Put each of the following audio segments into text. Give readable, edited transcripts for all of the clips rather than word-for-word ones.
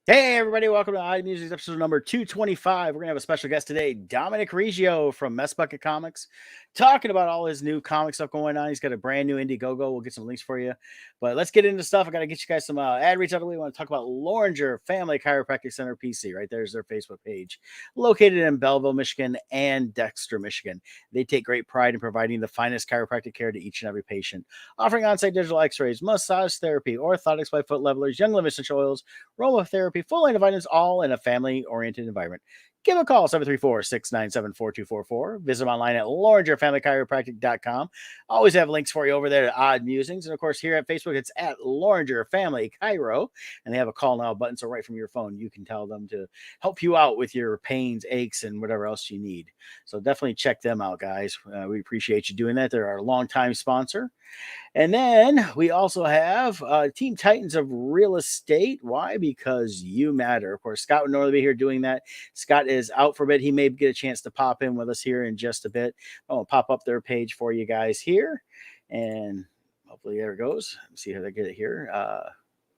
Hey everybody, welcome to Musings episode number 225. We're gonna have a special guest today, Dominic Riggio from Mess Bucket Comics, talking about all his new comic stuff going on. He's got a brand new Indiegogo. We'll get some links for you, but let's get into stuff. I gotta get you guys some ad reads out of the way. We want to talk about Loringer Family Chiropractic Center PC. Right there's their Facebook page, located in Belleville, Michigan, and Dexter, Michigan. They take great pride in providing the finest chiropractic care to each and every patient, offering on-site digital X-rays, massage therapy, orthotics by foot levelers, young living essential oils, aromatherapy, full line of vitamins, all in a family-oriented environment. Give a call, 734-697-4244. Visit them online at LoringerFamilyChiropractic.com. Always have links for you over there to Odd Musings. And, of course, here at Facebook, it's at Loringer Family Chiro. And they have a call now button, so right from your phone, you can tell them to help you out with your pains, aches, and whatever else you need. So definitely check them out, guys. We appreciate you doing that. They're our longtime sponsor. And then we also have Team Titans of Real Estate. Why? Because you matter. Of course, Scott would normally be here doing that. Scott is out for a bit. He may get a chance to pop in with us here in just a bit. I'll pop up their page for you guys here. And hopefully there it goes. Let's see how they get it here.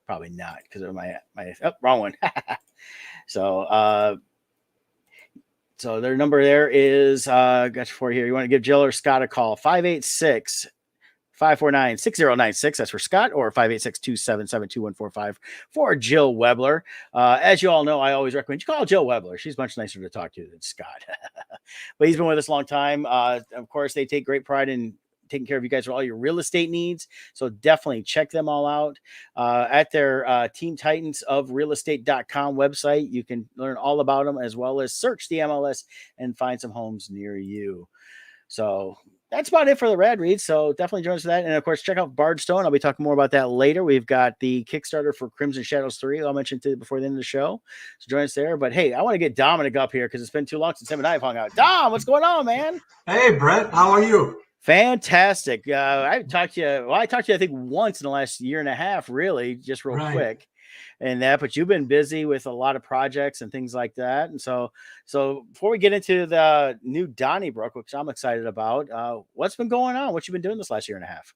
Probably not because of my wrong one. So their number there is, got you for here. You want to give Jill or Scott a call, 549-6096. That's for Scott, or 586-277-2145 for Jill Webler. As you all know, I always recommend you call Jill Webler. She's much nicer to talk to than Scott. But he's been with us a long time. Of course, they take great pride in taking care of you guys for all your real estate needs. So definitely check them all out at their Team Titans of Realestate.com website. You can learn all about them, as well as search the MLS and find some homes near you. So that's about it for the rad reads. So definitely join us for that. And of course, check out Bardstone. I'll be talking more about that later. We've got the Kickstarter for Crimson Shadows 3. I'll mention it before the end of the show. So join us there. But hey, I want to get Dominic up here because it's been too long since him and I have hung out. Dom, what's going on, man? Hey, Brett. How are you? Fantastic. I talked to you. Well, I talked to you, I think, once in the last year and a half, really, just real quick. And that, but you've been busy with a lot of projects and things like that. And so before we get into the new Donnybrooke, which I'm excited about, what's been going on? What you been doing this last year and a half?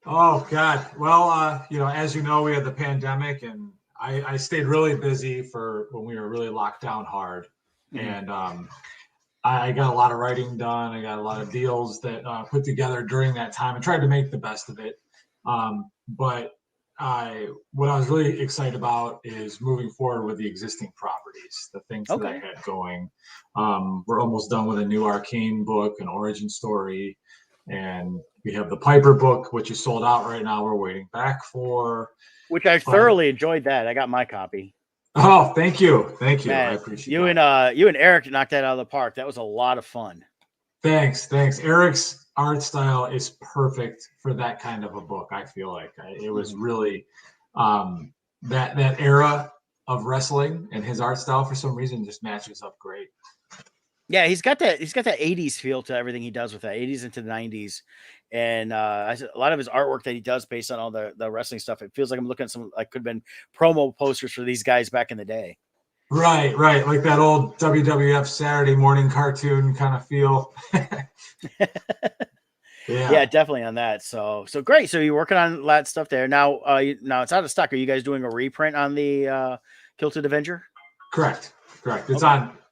Oh God. Well, as you know, we had the pandemic, and I stayed really busy for when we were really locked down hard. Mm-hmm. And I got a lot of writing done. I got a lot of deals that put together during that time. I tried to make the best of it. But what I was really excited about is moving forward with the existing properties, the things that I had going. We're almost done with a new Arcane book, an origin story, and we have the Piper book, which is sold out right now. We're waiting back for. Which I thoroughly enjoyed that. I got my copy. Oh, thank you. Thank you. Man, I appreciate you that. You and Eric knocked that out of the park. That was a lot of fun. Thanks. Eric's art style is perfect for that kind of a book. I feel like it was really that era of wrestling, and his art style for some reason just matches up great. Yeah, he's got that 80s feel to everything he does with that 80s into the 90s. And a lot of his artwork that he does based on all the wrestling stuff, it feels like I'm looking at some like could have been promo posters for these guys back in the day. Right. Like that old WWF Saturday morning cartoon kind of feel. Yeah, definitely on that. So great. So you're working on that stuff there. Now now it's out of stock. Are you guys doing a reprint on the Kilted Avenger? Correct.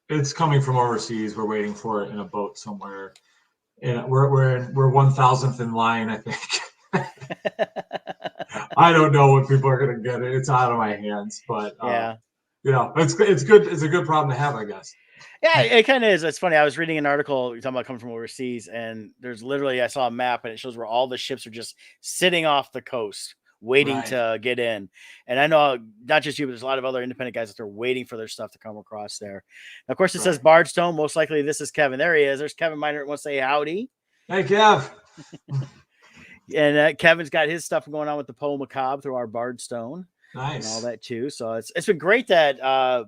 It's coming from overseas. We're waiting for it in a boat somewhere. And we're 1,000th in line, I think. I don't know when people are gonna get it. It's out of my hands, but it's good. It's a good problem to have, I guess. Yeah, it kind of is. It's funny. I was reading an article talking about coming from overseas, and there's literally, I saw a map and it shows where all the ships are just sitting off the coast waiting to get in. And I know not just you, but there's a lot of other independent guys that are waiting for their stuff to come across there. And of course, it says Bardstone. Most likely this is Kevin. There he is. There's Kevin Miner that wants to say howdy. Hey, Kev. And Kevin's got his stuff going on with the Poe Macabre through our Bardstone. Nice. And all that too. So it's been great that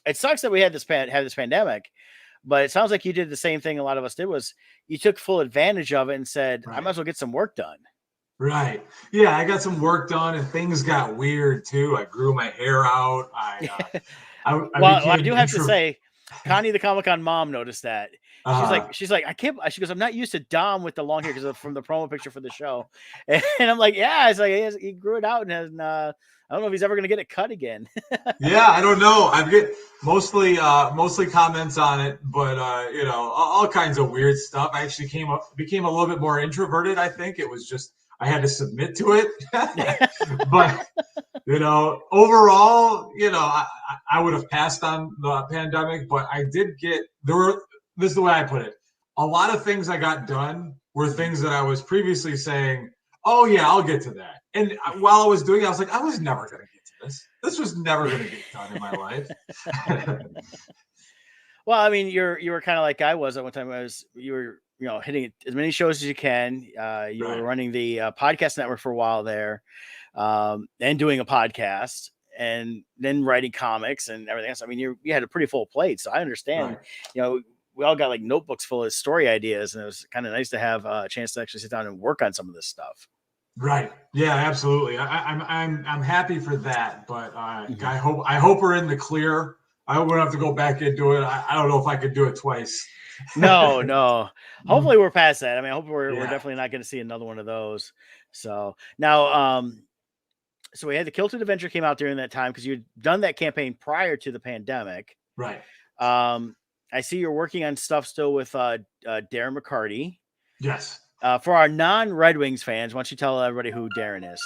it sucks that we had this pandemic, but it sounds like you did the same thing a lot of us did, was you took full advantage of it and said, I might as well get some work done. Right. Yeah, I got some work done, and things got weird too. I grew my hair out. I do have to say, Connie the Comic-Con mom noticed that. She's like, I can't. She goes, I'm not used to Dom with the long hair because from the promo picture for the show. And I'm like, yeah, it's like he grew it out, and I don't know if he's ever gonna get it cut again. Yeah, I don't know. I get mostly comments on it, but all kinds of weird stuff. I actually became a little bit more introverted. I think it was just I had to submit to it. But overall, I would have passed on the pandemic, but I did get this is the way I put it. A lot of things I got done were things that I was previously saying, oh yeah, I'll get to that. And while I was doing it, I was like, I was never going to get to this. This was never going to get done in my life. Well, I mean, you were kind of like I was at one time. You were hitting as many shows as you can. You were running the podcast network for a while there, and doing a podcast, and then writing comics and everything else. I mean, you had a pretty full plate, so I understand. Right. We all got like notebooks full of story ideas, and it was kind of nice to have a chance to actually sit down and work on some of this stuff. Right. Yeah, absolutely. I'm happy for that, but I hope we're in the clear. I hope we don't have to go back into it. I don't know if I could do it twice. No. Hopefully we're past that. I mean, I hope we're definitely not going to see another one of those. So now, so we had the Kilted Adventure came out during that time because you'd done that campaign prior to the pandemic. Right. I see you're working on stuff still with Darren McCarty. Yes. For our non-Red Wings fans, why don't you tell everybody who Darren is?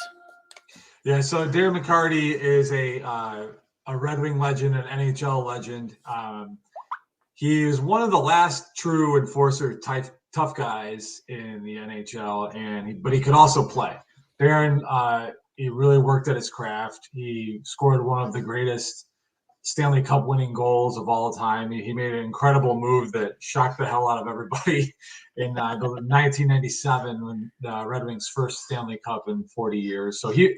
Yeah, so Darren McCarty is a Red Wing legend, an NHL legend. He is one of the last true enforcer type tough guys in the NHL, but he could also play. Darren, he really worked at his craft. He scored one of the greatest Stanley Cup winning goals of all time. He made an incredible move that shocked the hell out of everybody in 1997 when the Red Wings' first Stanley Cup in 40 years. So he's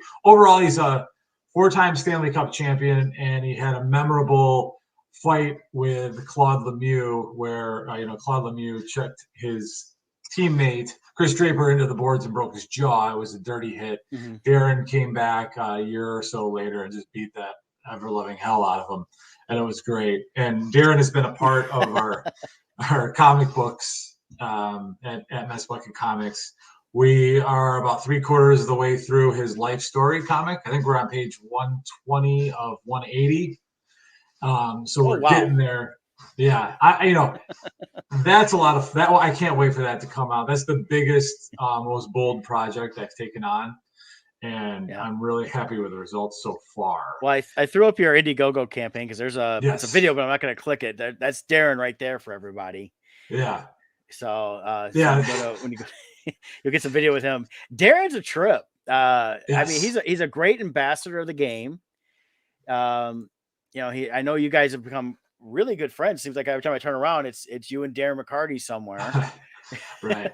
a four-time Stanley Cup champion, and he had a memorable fight with Claude Lemieux where Claude Lemieux checked his teammate Chris Draper into the boards and broke his jaw. It was a dirty hit. Mm-hmm. Darren came back a year or so later and just beat that ever-loving hell out of him, and it was great. And Darren has been a part of our comic books at Mess Bucket Comics. We are about 3/4 of the way through his life story comic. I think we're on page 120 of 180. So we're getting there. Yeah, that's a lot of that. I can't wait for that to come out. That's the biggest, most bold project I've taken on. And I'm really happy with the results so far. Well, I threw up your Indiegogo campaign because it's a video, but I'm not going to click it. That's Darren right there for everybody. Yeah. So when you go, you'll get some video with him. Darren's a trip. I mean, he's a great ambassador of the game. I know you guys have become really good friends. Seems like every time I turn around, it's you and Darren McCarty somewhere. Right.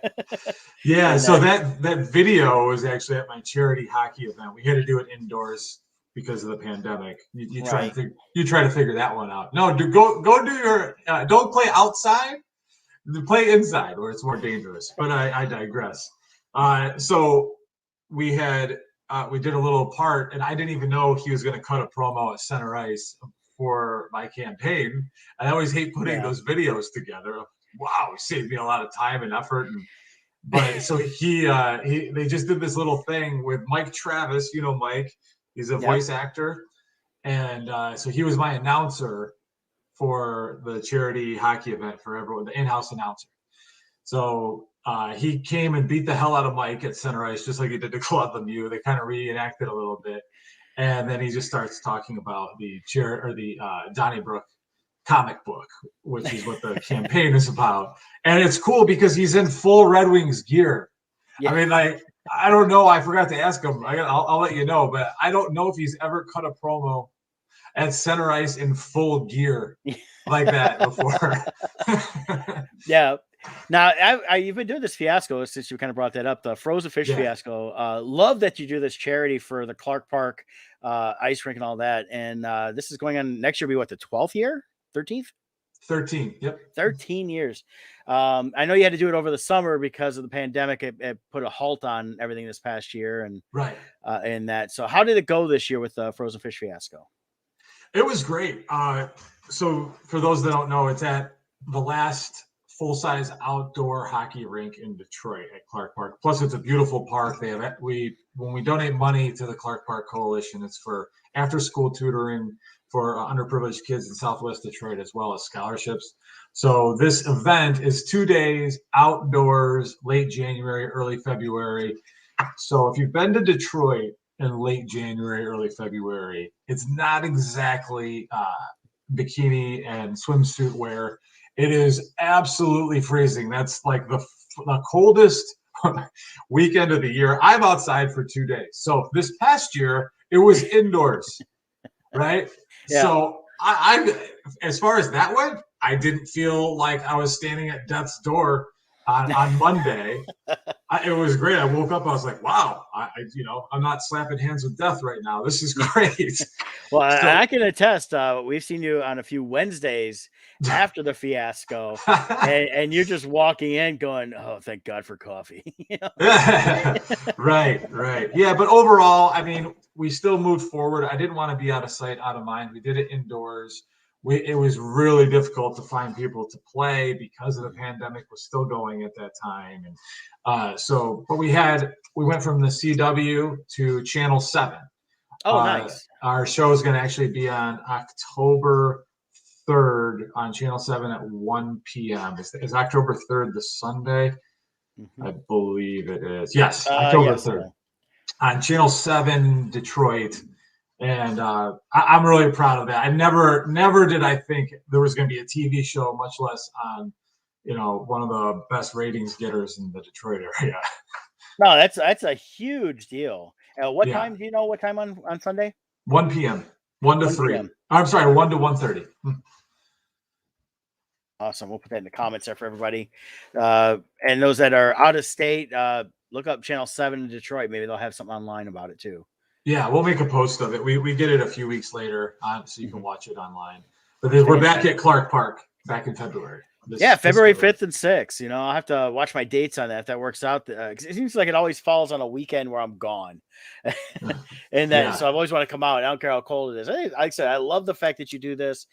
Yeah. So that video was actually at my charity hockey event. We had to do it indoors because of the pandemic. You try to figure that one out. No, go do your don't play outside. Play inside where it's more dangerous. But I digress. So we did a little part, and I didn't even know he was going to cut a promo at center ice for my campaign. I always hate putting those videos together. Wow, it saved me a lot of time and effort. But so they just did this little thing with Mike Travis. Mike, he's a voice actor. And so he was my announcer for the charity hockey event for everyone, the in-house announcer. So he came and beat the hell out of Mike at center ice, just like he did to Claude Lemieux. They kind of reenacted a little bit. And then he just starts talking about the Donnybrooke comic book, which is what the campaign is about. And it's cool because he's in full Red Wings gear. Yeah. I mean, I don't know. I forgot to ask him. I'll let you know, but I don't know if he's ever cut a promo at center ice in full gear like that before. Yeah. Now, you've been doing this fiasco since you kind of brought that up, the frozen fish fiasco. Love that you do this charity for the Clark Park ice rink and all that. And this is going on next year. Be what, the 12th year? 13th? 13. Yep. 13 years. I know you had to do it over the summer because of the pandemic. It put a halt on everything this past year. And and that. So how did it go this year with the frozen fish fiasco? It was great. So for those that don't know, it's at the last full-size outdoor hockey rink in Detroit at Clark Park. Plus, it's a beautiful park. They have when we donate money to the Clark Park Coalition, it's for after-school tutoring for underprivileged kids in Southwest Detroit, as well as scholarships. So this event is 2 days outdoors, late January, early February. So if you've been to Detroit in late January, early February, it's not exactly bikini and swimsuit wear. It is absolutely freezing. That's like the coldest weekend of the year. I'm outside for 2 days. So this past year, it was indoors, right? Yeah. So I, as far as that went, I didn't feel like I was standing at death's door on Monday. It was great. I woke up, I was like, wow, I'm not slapping hands with death right now. This is great. Well, I can attest. We've seen you on a few Wednesdays after the fiasco, and you're just walking in going, oh, thank God for coffee. Right. Yeah, but overall, I mean, we still moved forward. I didn't want to be out of sight, out of mind. We did it indoors. It was really difficult to find people to play because of the pandemic was still going at that time. And but we went from the CW to Channel 7. Oh, nice. Our show is going to actually be on October 3rd on Channel 7 at 1 p.m. Is October 3rd the Sunday? Mm-hmm. I believe it is. Yes, October 3rd. On Channel 7 Detroit. And I'm really proud of that. I never did I think there was going to be a TV show, much less on, one of the best ratings getters in the Detroit area. No, that's a huge deal. What time? Do you know what time on Sunday? 1 p.m. 1 to 3. PM. I'm sorry, 1 to 1:30. Awesome. We'll put that in the comments there for everybody. And those that are out of state, look up Channel 7 in Detroit. Maybe they'll have something online about it too. Yeah, we'll make a post of it. We get it a few weeks later so you can watch it online. But we're back at Clark Park back in February. February 5th and 6th. I'll have to watch my dates on that if that works out. It seems like it always falls on a weekend where I'm gone. So I've always want to come out. I don't care how cold it is. Like I said, I love the fact that you do this.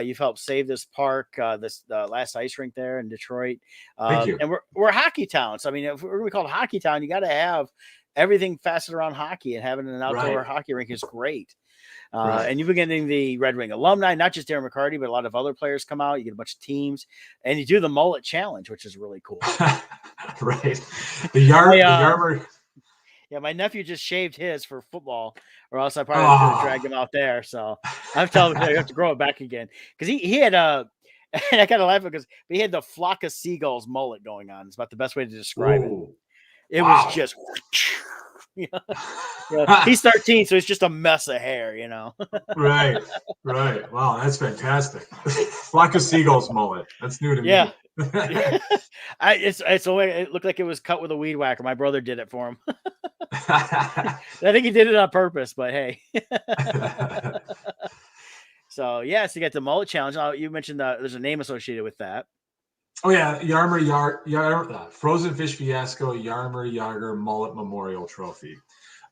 You've helped save this park, this last ice rink there in Detroit. Thank you. And we're a hockey town. So, I mean, if we're going to be called a hockey town, you got to have everything faceted around hockey, and having an outdoor hockey rink is great. And you've been getting the Red Wing alumni, not just Darren McCarty, but a lot of other players come out. You get a bunch of teams, and you do the mullet challenge, which is really cool. Right. The Yarmer. Yeah, my nephew just shaved his for football, or else I probably would have dragged him out there. So I'm telling him you have to grow it back again, because he had and I kind of laugh because he had the flock of seagulls mullet going on. It's about the best way to describe it. It was just, he's 13, so it's just a mess of hair, Right. Wow, that's fantastic. Flock of seagulls mullet. That's new to me. Yeah. It's the way it looked like it was cut with a weed whacker. My brother did it for him. I think he did it on purpose, but hey. So you got the mullet challenge. You mentioned there's a name associated with that. Oh yeah, Frozen Fish Fiasco Yarmer Yager Mullet Memorial Trophy.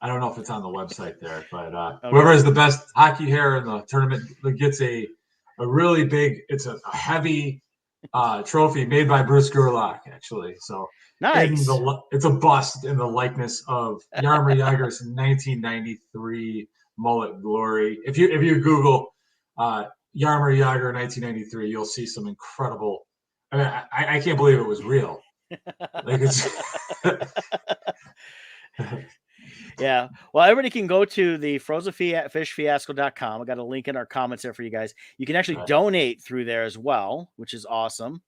I don't know if it's on the website there, but whoever has the best hockey hair in the tournament gets a really big. It's a heavy trophy made by Bruce Gerlach, actually. So nice. It's a bust in the likeness of Yarmer Yager's 1993 mullet glory. If you Google Yarmer Yager 1993, you'll see some incredible. I mean, I can't believe it was real. Like it's. Yeah. Well, everybody can go to the frozenfishfiasco.com. I got a link in our comments there for you guys. You can actually donate through there as well, which is awesome.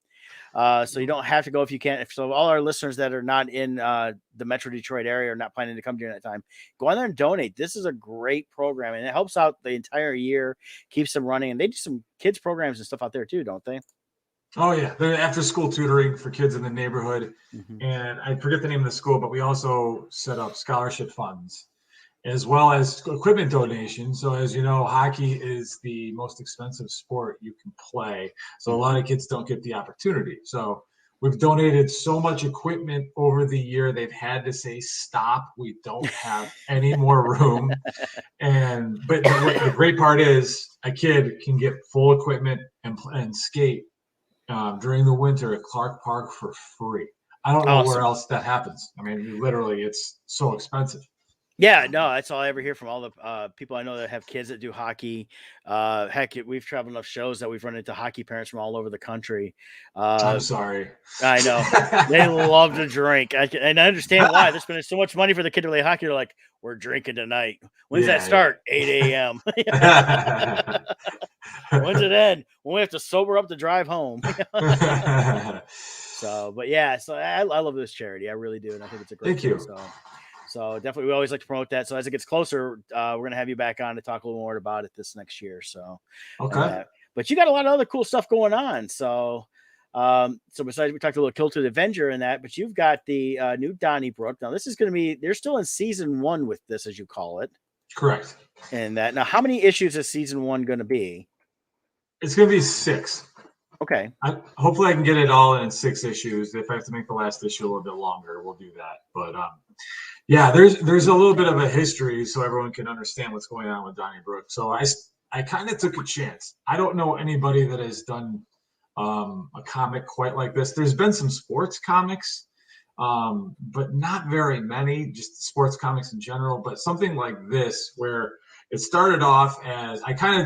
So you don't have to go if you can't. So all our listeners that are not in the Metro Detroit area or not planning to come during that time, go on there and donate. This is a great program, and it helps out the entire year, keeps them running. And they do some kids programs and stuff out there too, don't they? Oh yeah, they're after school tutoring for kids in the neighborhood, and I forget the name of the school, but we also set up scholarship funds as well as equipment donations. So as you know, hockey is the most expensive sport you can play, so a lot of kids don't get the opportunity. So we've donated so much equipment over the year, they've had to say stop. We don't have any more room, but the great part is a kid can get full equipment and skate during the winter at Clark Park for free. I don't know where Awesome. else that happens. I mean, literally, it's so expensive. Yeah, no, that's all I ever hear from all the people I know that have kids that do hockey. Heck, we've traveled enough shows that we've run into hockey parents from all over the country. I'm sorry. I know they love to drink, and I understand why. They're spending so much money for the kid to play hockey. They're like, "We're drinking tonight. When's that start? 8 a.m. When's it end? When we have to sober up to drive home." So, but yeah, so I love this charity. I really do, and I think it's a great. Thank you. So definitely, we always like to promote that. So as it gets closer, we're gonna have you back on to talk a little more about it this next year. So, Okay. But you got a lot of other cool stuff going on. So, so besides we talked a little Kill to the Avenger and that, but you've got the new Donnybrook. Now this is going to be they're still in season 1 with this, as you call it. Correct. And that now, how many issues is season 1 going to be? It's going to be 6. Okay. Hopefully I can get it all in 6 issues. If I have to make the last issue a little bit longer, we'll do that. But yeah, there's a little bit of a history so everyone can understand what's going on with Donnybrook. So I kind of took a chance. I don't know anybody that has done a comic quite like this. There's been some sports comics, but not very many, just sports comics in general. But something like this, where it started off as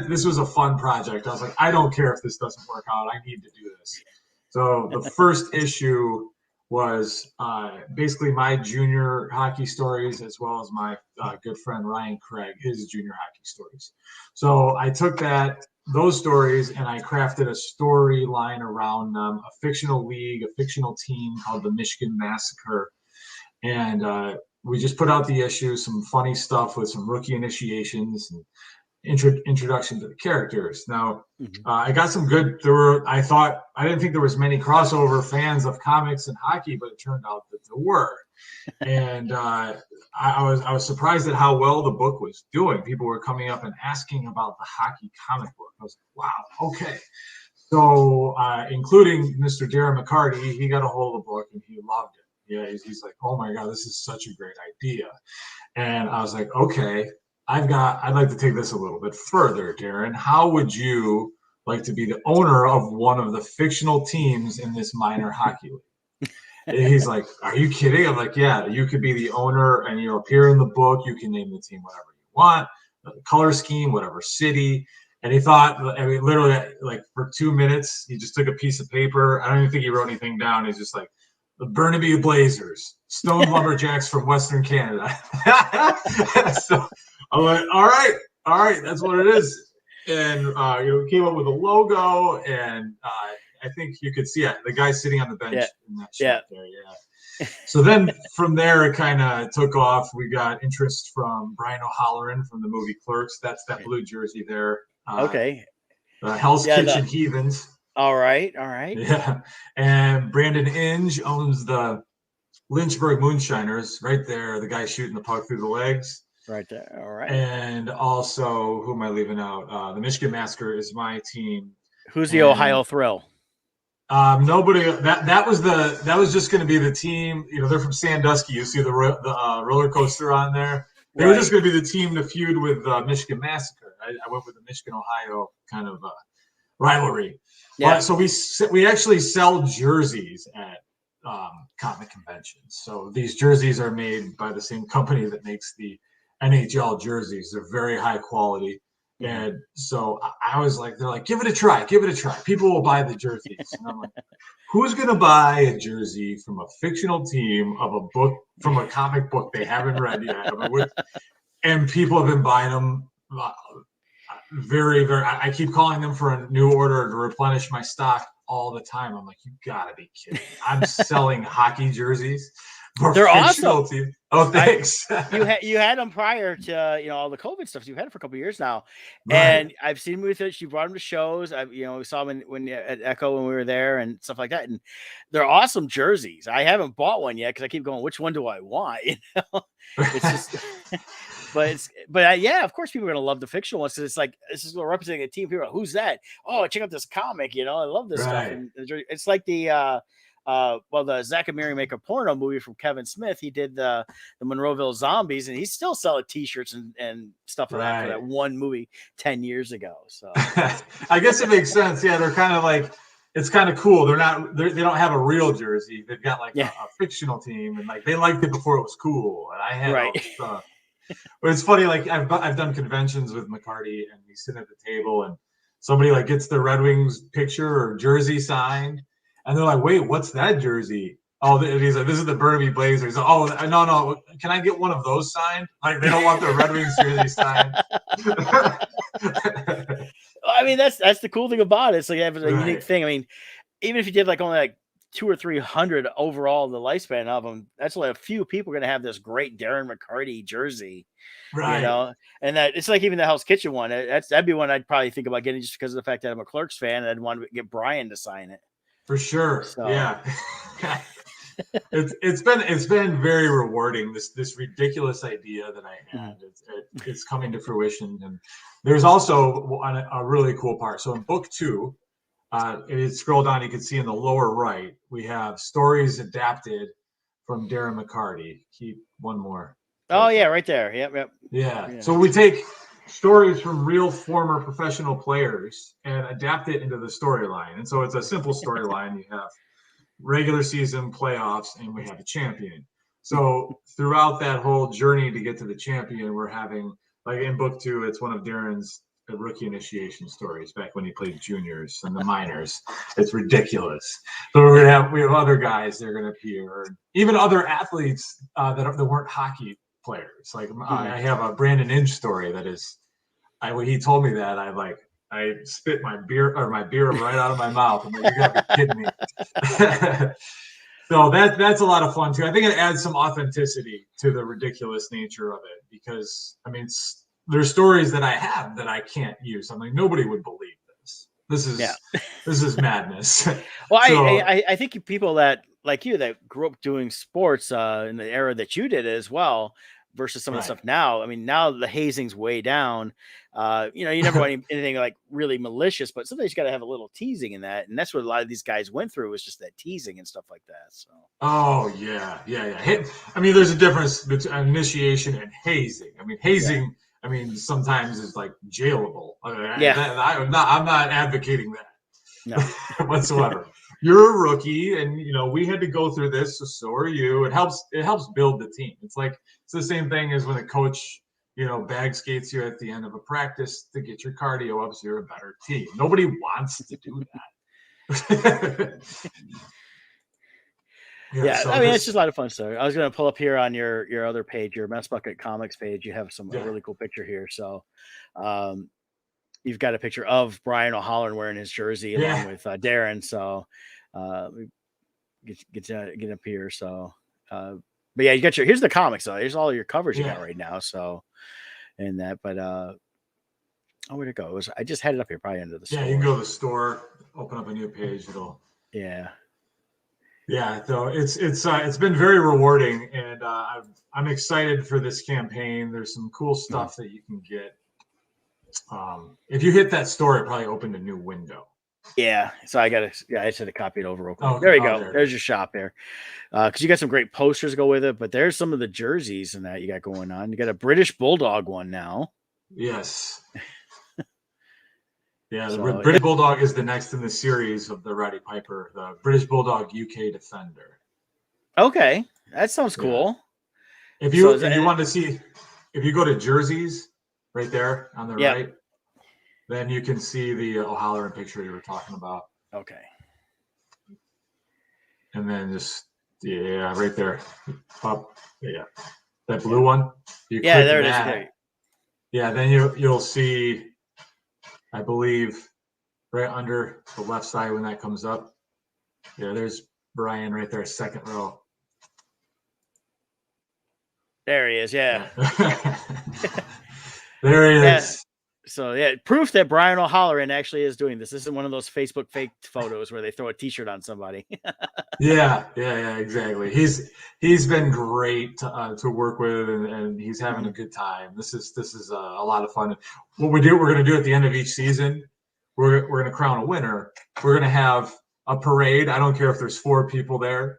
this was a fun project. I was like, I don't care if this doesn't work out. I need to do this. So the first issue was basically my junior hockey stories, as well as my good friend Ryan Craig, his junior hockey stories. So I took those stories and I crafted a storyline around them, a fictional league, a fictional team called the Michigan Massacre. And we just put out the issue, some funny stuff with some rookie initiations and introduction to the characters. Now, I got some good. I didn't think there was many crossover fans of comics and hockey, but it turned out that there were. And I was surprised at how well the book was doing. People were coming up and asking about the hockey comic book. I was like, wow, okay. So, including Mr. Darren McCarty, he got a hold of the book and he loved it. Yeah, he's like, oh my God, this is such a great idea. And I was like, okay, I'd like to take this a little bit further, Darren. How would you like to be the owner of one of the fictional teams in this minor hockey league? And he's like, are you kidding? I'm like, yeah, you could be the owner and you appear in the book. You can name the team whatever you want, the color scheme, whatever city. And he thought, I mean, literally, like for 2 minutes, he just took a piece of paper. I don't even think he wrote anything down. He's just like, the Burnaby Blazers, Stone Lumberjacks from Western Canada. So I'm like, all right, that's what it is. And we came up with a logo, and I think you could see it. The guy sitting on the bench in that shot there, yeah. So then from there, it kind of took off. We got interest from Brian O'Halloran from the movie Clerks. That's that blue jersey there. Okay. Hell's Kitchen Heathens. All right. Yeah. And Brandon Inge owns the Lynchburg Moonshiners right there. The guy shooting the puck through the legs. Right there. All right. And also, who am I leaving out? The Michigan Massacre is my team. Who's the Ohio Thrill? Nobody. That was just going to be the team. They're from Sandusky. You see the roller coaster on there. They were just going to be the team to feud with Michigan Massacre. I went with the Michigan Ohio kind of rivalry. Yeah. So we actually sell jerseys at comic conventions. So these jerseys are made by the same company that makes the NHL jerseys. They're very high quality. And so I was like, they're like, give it a try. People will buy the jerseys. And I'm like, who's going to buy a jersey from a fictional team of a book, from a comic book they haven't read yet? And people have been buying them very, very. I keep calling them for a new order to replenish my stock all the time. I'm like, you gotta be kidding. I'm selling hockey jerseys. They're awesome. Team. Oh, thanks. You had them prior to all the COVID stuff. You've had it for a couple of years now, and I've seen them with it. She brought them to shows. We saw them when at Echo when we were there and stuff like that. And they're awesome jerseys. I haven't bought one yet because I keep going, which one do I want? It's just. But yeah, of course people are gonna love the fictional ones because it's like this is representing a team. People are like, who's that? Oh, check out this comic. I love this stuff. And it's like the Zach and Mary Make a Porno movie from Kevin Smith. He did the Monroeville Zombies, and he's still selling T-shirts and stuff like that for that one movie 10 years ago. So I guess it makes sense. Yeah, they're kind of like it's kind of cool. They don't have a real jersey. They've got like Yeah. a fictional team, and like they liked it before it was cool. And I had all Right. this stuff. But it's funny, like I've done conventions with McCarty, and we sit at the table, and somebody like gets the Red Wings picture or jersey signed, and they're like, "Wait, what's that jersey?" Oh, and he's like, "This is the Burnaby Blazers." Oh, no, can I get one of those signed? Like they don't want the Red Wings jersey signed. I mean, that's the cool thing about it. It's like you have a unique Right. thing. I mean, even if you did like only like 200 or 300 overall the lifespan of them, that's only a few people going to have this great Darren McCarty jersey, Right. and that it's like even the Hell's Kitchen one. That'd be one I'd probably think about getting just because of the fact that I'm a Clerks fan and I'd want to get Brian to sign it. For sure. So. Yeah. It's been very rewarding. This ridiculous idea that I had, it's coming to fruition. And there's also a really cool part. So in book 2, if you scroll down, you can see in the lower right, we have stories adapted from Darren McCarty. Keep one more. Oh yeah, right there. Yep. Yeah. So we take stories from real former professional players and adapt it into the storyline. And so it's a simple storyline. You have regular season, playoffs, and we have a champion. So throughout that whole journey to get to the champion, we're having, like in book 2, it's one of Darren's rookie initiation stories back when he played juniors and the minors. It's ridiculous. So we have other guys that are going to appear, even other athletes that weren't hockey players. Like I have a Brandon Inge story that is, when he told me that, I spit my beer right out of my mouth. I'm like, you gotta be kidding me. So that's a lot of fun too. I think it adds some authenticity to the ridiculous nature of it, because I mean, there's stories that I have that I can't use. I'm like, nobody would believe this. This is madness. Well, so, I think people that like you that grew up doing sports in the era that you did as well, versus some of the stuff now. I mean, now the hazing's way down. You never want anything like really malicious, but sometimes you got to have a little teasing in that. And that's what a lot of these guys went through, was just that teasing and stuff like that. So. Oh yeah. I mean, there's a difference between initiation and hazing. I mean, hazing, I mean, sometimes is like jailable. I'm not advocating that whatsoever. You're a rookie, and we had to go through this, so are you. It helps build the team. It's the same thing as when a coach, bag skates you at the end of a practice to get your cardio up so you're a better team. Nobody wants to do that. I mean, it's just a lot of fun stuff. I was going to pull up here on your other page, your Mess Bucket Comics page. You have a really cool picture here. So, you've got a picture of Brian O'Halloran wearing his jersey along with Darren. So, get up here. So, but yeah, you got here's the comics though. Here's all your covers you got right now. So, and that, but where'd it go? I just had it up here, probably under the store. Yeah, you can go to the store, open up a new page. Yeah, so it's been very rewarding, and I'm excited for this campaign. There's some cool stuff that you can get. If you hit that store, it probably opened a new window. Yeah, so I just had to copy it over real quick. There you go. There's your shop there. Because you got some great posters to go with it, but there's some of the jerseys and that you got going on. You got a British Bulldog one now. Yes. Yeah, the British Bulldog is the next in the series of the Roddy Piper, the British Bulldog UK Defender. Okay, that sounds cool. If you want to see, if you go to jerseys right there on the right, then you can see the O'Halloran picture you were talking about. Okay. And then just right there, up, that blue one. There it is. There. Yeah, then you'll see, I believe, right under the left side when that comes up. Yeah, there's Brian right there, second row. There he is. Yeah. There he is. So proof that Brian O'Halloran actually is doing this. This isn't one of those Facebook fake photos where they throw a T-shirt on somebody. Yeah, exactly. He's been great to work with, and he's having a good time. This is a lot of fun. What we're going to do at the end of each season, we're going to crown a winner. We're going to have a parade. I don't care if there's 4 people there,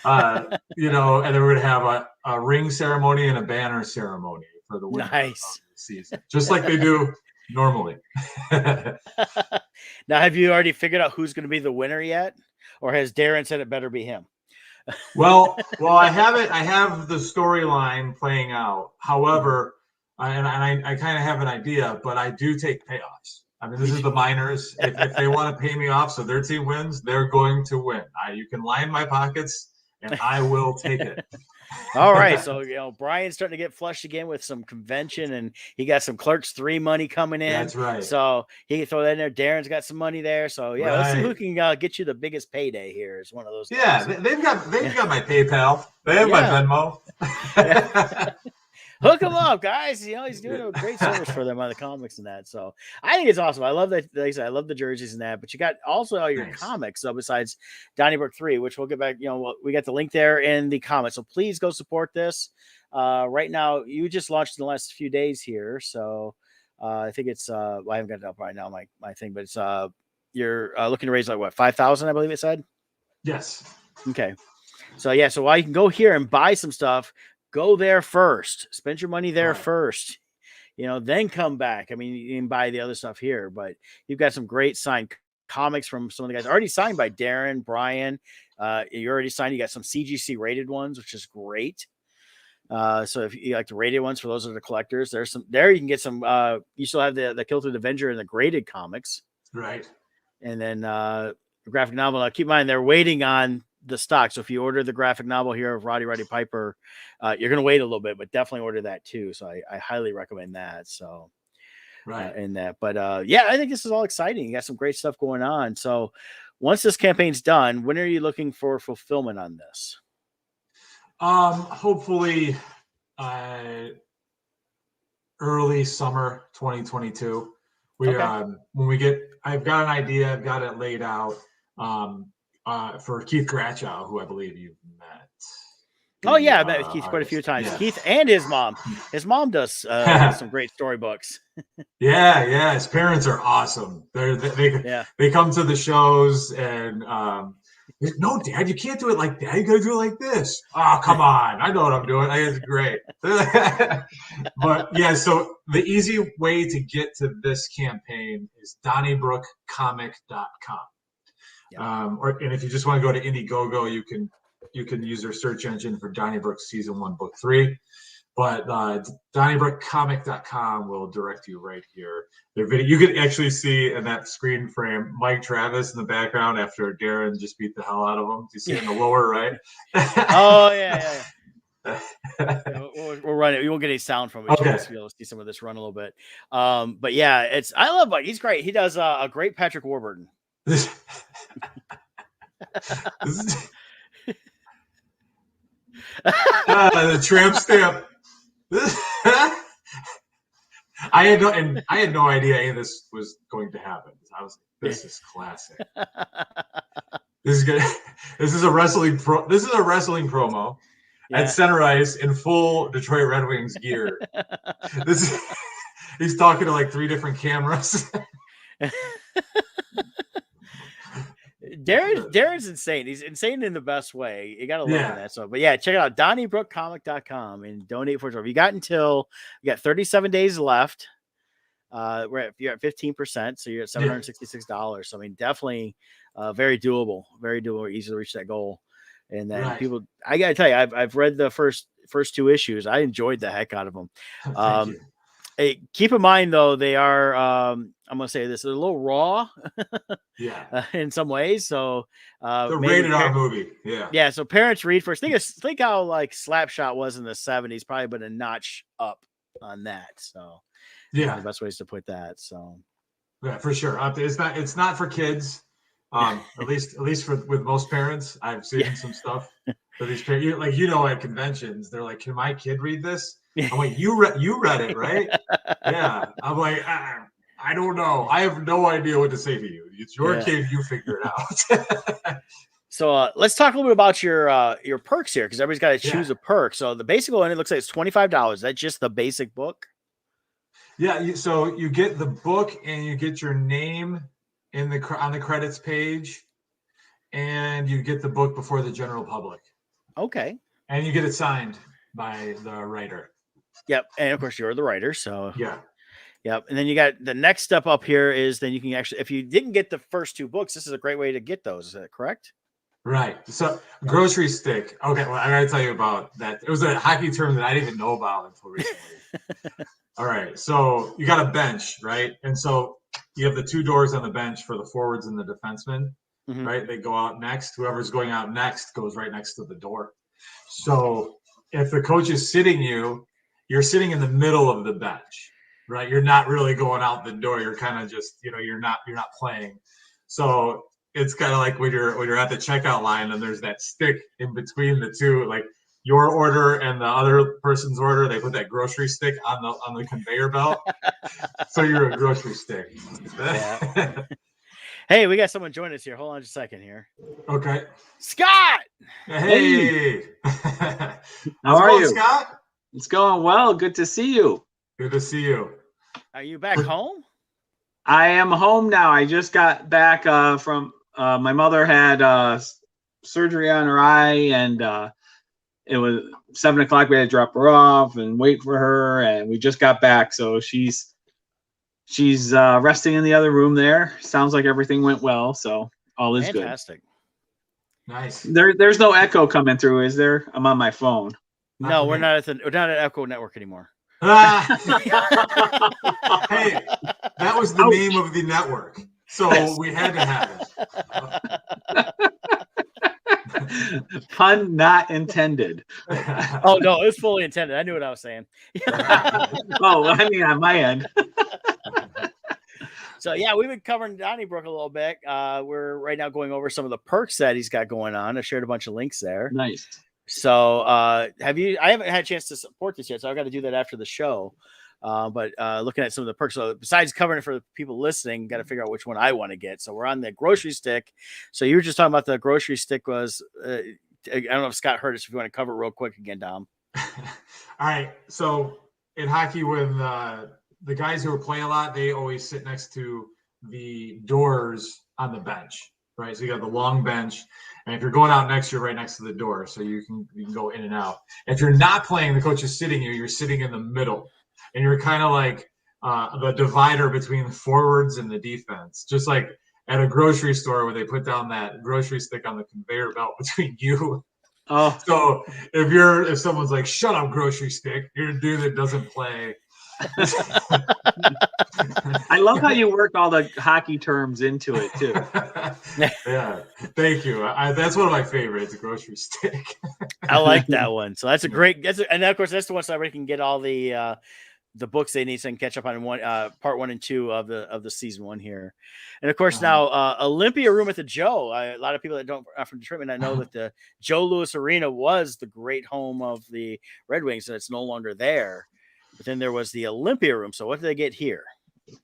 and then we're going to have a ring ceremony and a banner ceremony for the winner of the season, just like they do normally. Now, have you already figured out who's going to be the winner yet? Or has Darren said it better be him? Well, I have it. I have the storyline playing out. However, I kind of have an idea, but I do take payoffs. I mean, this is the minors. If they want to pay me off so their team wins, they're going to win. You can line my pockets, and I will take it. All right. So, Brian's starting to get flushed again with some convention, and he got some Clerks 3 money coming in. That's right. So he can throw that in there. Darren's got some money there. So, yeah, let's see who can get you the biggest payday here. Is one of those. Yeah, guys. They've got my PayPal. They have my Venmo. Hook him up, guys. He's doing a great service for them on the comics and that. So I think it's awesome. I love that. Like I said, I love the jerseys and that. But you got also all your comics. So besides Donnybrook 3, which we'll get back. We got the link there in the comments. So please go support this. Right now, you just launched in the last few days here. So I think it's. I haven't got it up right now. My thing, but it's. You're looking to raise like what 5,000, I believe it said. Yes. Okay. So yeah. So while you can go here and buy some stuff. Go there first. Spend your money there first. Then come back. I mean, you can buy the other stuff here, but you've got some great signed comics from some of the guys already signed by Darren, Brian. You already signed. You got some CGC rated ones, which is great. So if you like the rated ones, for those of the collectors, there's some there. You can get some. You still have the Kilted Avenger and the graded comics, right? And then the graphic novel. Now, keep in mind they're waiting on the stock. So if you order the graphic novel here of Roddy Piper, you're going to wait a little bit, but definitely order that too. So I highly recommend that. So, in that, but yeah, I think this is all exciting. You got some great stuff going on. So once this campaign's done, when are you looking for fulfillment on this? Hopefully, early summer 2022. I've got an idea. I've got it laid out. For Keith Gratchow, who I believe you've met. Oh yeah, I met Keith quite a few times. Yeah. Keith and his mom. His mom does some great storybooks. Yeah. His parents are awesome. They come to the shows and no, Dad, you can't do it like that. You gotta do it like this. Oh, come on. I know what I'm doing. It's great. But yeah, so the easy way to get to this campaign is DonnybrookComic.com. And if you just want to go to Indiegogo, you can use their search engine for Donnybrook Season 1, Book 3. But DonnybrookComic.com will direct you right here. Their video, you can actually see in that screen frame Mike Travis in the background after Darren just beat the hell out of him. You see in the lower right. Oh yeah. We'll run it. We won't get any sound from it. Okay. Just be able to see some of this run a little bit. But yeah, I love Mike. He's great. He does a great Patrick Warburton. The tramp stamp. I had no idea any of this was going to happen. I was like, this is classic. This is good. This is a wrestling promo at Center Ice in full Detroit Red Wings gear. He's talking to like 3 different cameras. Darren's insane. He's insane in the best way. You gotta love that. So, but yeah, check it out, DonnybrookComic.com and donate for it. You got 37 days left. You're at 15%, so you're at $766. So I mean, definitely very doable, easy to reach that goal. And then people, I gotta tell you, I've read the first 2 issues. I enjoyed the heck out of them. Thank you. Hey, keep in mind though, they are I'm gonna say this, they're a little raw in some ways. So the rated R movie. Yeah, so parents read first. Think how like Slapshot was in the 70s, probably been a notch up on that. So the best ways to put that. So yeah, for sure. It's not for kids. At least with most parents. I've seen some stuff for these parents. Like at conventions, they're like, "Can my kid read this?" I'm like, you read it, right? Yeah. I'm like, I don't know. I have no idea what to say to you. It's your kid. You figure it out. So let's talk a little bit about your perks here, because everybody's got to choose a perk. So the basic one, it looks like it's $25. That's just the basic book. Yeah. So you get the book and you get your name on the credits page, and you get the book before the general public. Okay. And you get it signed by the writer. Yep, and of course you're the writer, so yeah. Yep. And then you got the next step up here is then you can actually, if you didn't get the first 2 books, this is a great way to get those. Is that correct? Right. So grocery stick. Okay. Well, I got to tell you about that. It was a hockey term that I didn't even know about until recently. All right. So you got a bench, right? And so you have the 2 doors on the bench for the forwards and the defensemen, right? They go out next. Whoever's going out next goes right next to the door. So if the coach is sitting you, you're sitting in the middle of the bench, right? You're not really going out the door. You're kind of just, you're not playing. So it's kind of like when you're at the checkout line and there's that stick in between the 2, like your order and the other person's order. They put that grocery stick on the conveyor belt. So you're a grocery stick. Yeah. Hey, we got someone joining us here. Hold on just a second here. Okay. Scott! Hey! How are you, Scott? It's going well. Good to see you. Good to see you. Are you back home? I am home now. I just got back from my mother had surgery on her eye, and it was 7 o'clock. We had to drop her off and wait for her, and we just got back. So she's resting in the other room there. Sounds like everything went well, so all is Fantastic. good. Nice. There's no echo coming through, is there? I'm on my phone. No, we're not at Echo Network anymore. Hey, that was the name of the network, so we had to have it. Pun not intended. Oh no, it was fully intended. I knew what I was saying. Oh, I mean on my end. So yeah, we've been covering Donnybrooke a little bit. We're right now going over some of the perks that he's got going on. I shared a bunch of links there. Nice. So I haven't had a chance to support this yet, so I've got to do that after the show. But looking at some of the perks, so besides covering it for the people listening, got to figure out which one I want to get. So we're on the grocery stick. So you were just talking about the grocery stick was, I don't know if Scott heard us, if you want to cover it real quick again, Dom. All right. So in hockey, when the guys who play a lot, they always sit next to the doors on the bench, right? So you got the long bench. And if you're going out next, you're right next to the door, so you can go in and out. If you're not playing, the coach is sitting you. You're sitting in the middle, and you're kind of like the divider between the forwards and the defense. Just like at a grocery store where they put down that grocery stick on the conveyor belt between you. Oh, so if someone's like, "Shut up, grocery stick," you're a dude that doesn't play. I love how you work all the hockey terms into it too. Yeah, thank you. That's one of my favorites, a grocery stick. I like that one. So that's a great. And of course, that's the one so everybody can get all the books they need so they can catch up on part 1 and 2 of the season 1 here. And of course, now Olympia Room at the Joe. A lot of people that are from Detroit, and I know that the Joe Louis Arena was the great home of the Red Wings, and it's no longer there. But then there was the Olympia Room. So what did they get here?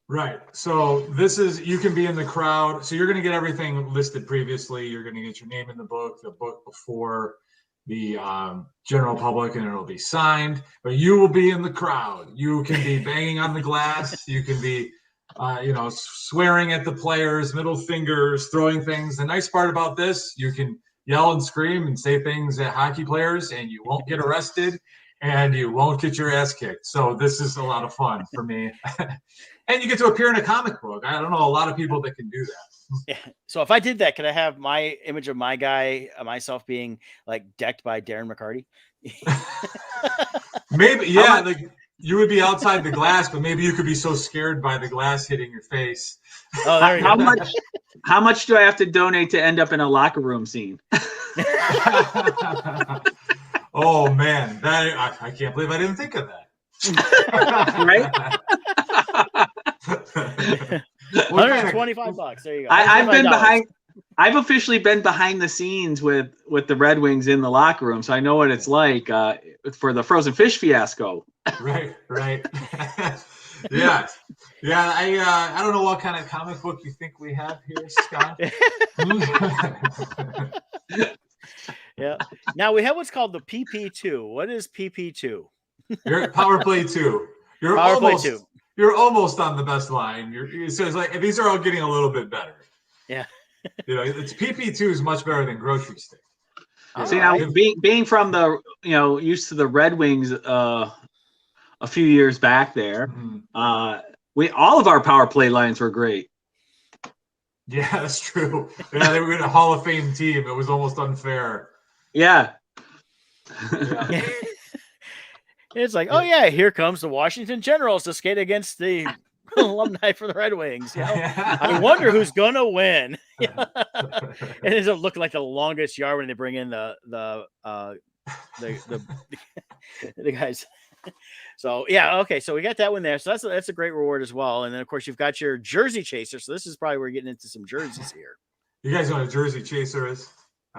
Right. So you can be in the crowd. So you're going to get everything listed previously. You're going to get your name in the book before the general public, and it'll be signed. But you will be in the crowd. You can be banging on the glass. You can be, swearing at the players, middle fingers, throwing things. The nice part about this, you can yell and scream and say things at hockey players, and you won't get arrested. And you won't get your ass kicked. So this is a lot of fun for me. And you get to appear in a comic book. I don't know a lot of people that can do that. Yeah. So if I did that, could I have my image of my guy, myself being like decked by Darren McCarty? Maybe, yeah. Like you would be outside the glass, but maybe you could be so scared by the glass hitting your face. Oh, there you go. How much do I have to donate to end up in a locker room scene? Oh man, I can't believe I didn't think of that. Right? $125. There you go. I've been behind. I've officially been behind the scenes with the Red Wings in the locker room, so I know what it's like for the frozen fish fiasco. Right. Yeah. I don't know what kind of comic book you think we have here, Scott. Yeah. Now we have what's called the PP2. What is PP2? You're at Power Play 2. You're almost on the best line. So it's like these are all getting a little bit better. Yeah. It's PP2 is much better than grocery stick. See, now being from the used to the Red Wings a few years back there, all of our power play lines were great. Yeah, that's true. Yeah, they were in a Hall of Fame team. It was almost unfair. Yeah. Yeah. It's like, oh yeah, here comes the Washington Generals to skate against the alumni for the Red Wings. You know? I wonder who's gonna win. It ends up looking like the longest yard when they bring in the guys. So yeah, okay. So we got that one there. So that's a great reward as well. And then of course you've got your jersey chaser. So this is probably where we're getting into some jerseys here. You guys know what a jersey chaser is?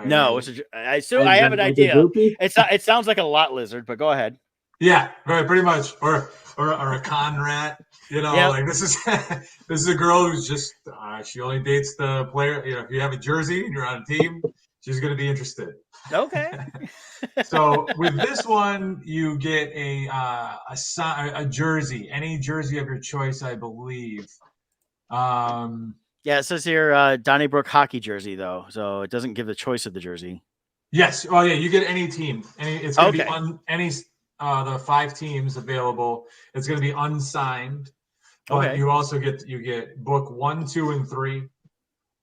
No, I assume I have an idea. It sounds like a lot lizard, but go ahead. Yeah, right, pretty much. Or a con rat. You know, like this is a girl who's just she only dates the player. You know, if you have a jersey and you're on a team, she's gonna be interested. Okay. So with this one, you get a jersey, any jersey of your choice, I believe. Yeah, it says here Donnybrook hockey jersey though, so it doesn't give the choice of the jersey. Yes. Oh yeah, you get any team. It's gonna be the 5 teams available. It's gonna be unsigned. But you also get book 1, 2, and 3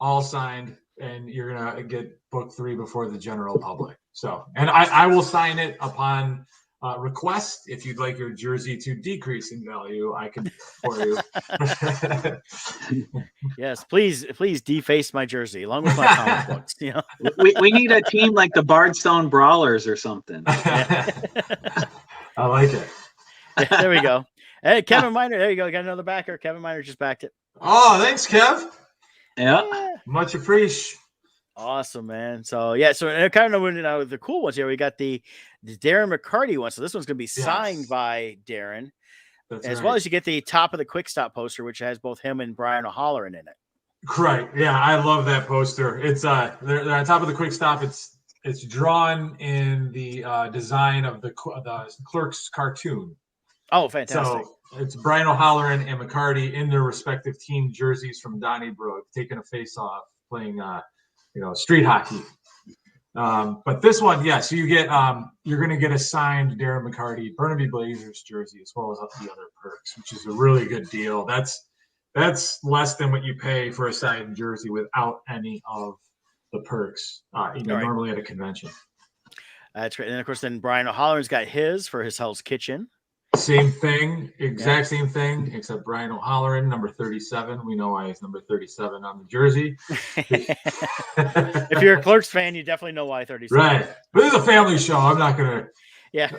all signed, and you're gonna get book 3 before the general public. So, and I will sign it upon request. If you'd like your jersey to decrease in value, I can for you. Yes, please deface my jersey along with my comic books. You know, we need a team like the Bardstone Brawlers or something. I like it. There we go. Hey, Kevin Miner, there you go. Got another backer. Kevin Miner just backed it. Oh, thanks, Kev. Yeah. Much appreciated. Awesome, man. So yeah, so and kind of the cool ones here. We got the Darren McCarty one. So this one's going to be signed by Darren, well as you get the top of the Quick Stop poster, which has both him and Brian O'Halloran in it. Right. Yeah, I love that poster. It's they're on top of the Quick Stop. It's drawn in the design of the Clerks cartoon. Oh, fantastic! So it's Brian O'Halloran and McCarty in their respective team jerseys from Donnybrook, taking a face-off, playing street hockey. But this one, so you get you're going to get a signed Darren McCarty Burnaby Blazers jersey as well as the other perks, which is a really good deal. That's less than what you pay for a signed jersey without any of the perks normally at a convention. That's great. And of course, then Brian O'Halloran's got his for his Hell's Kitchen. Same thing, same thing, except Brian O'Halloran, number 37. We know why he's number 37 on the jersey. If you're a Clerks fan, you definitely know why 37. Right. But this is a family show. I'm not going to. Yeah.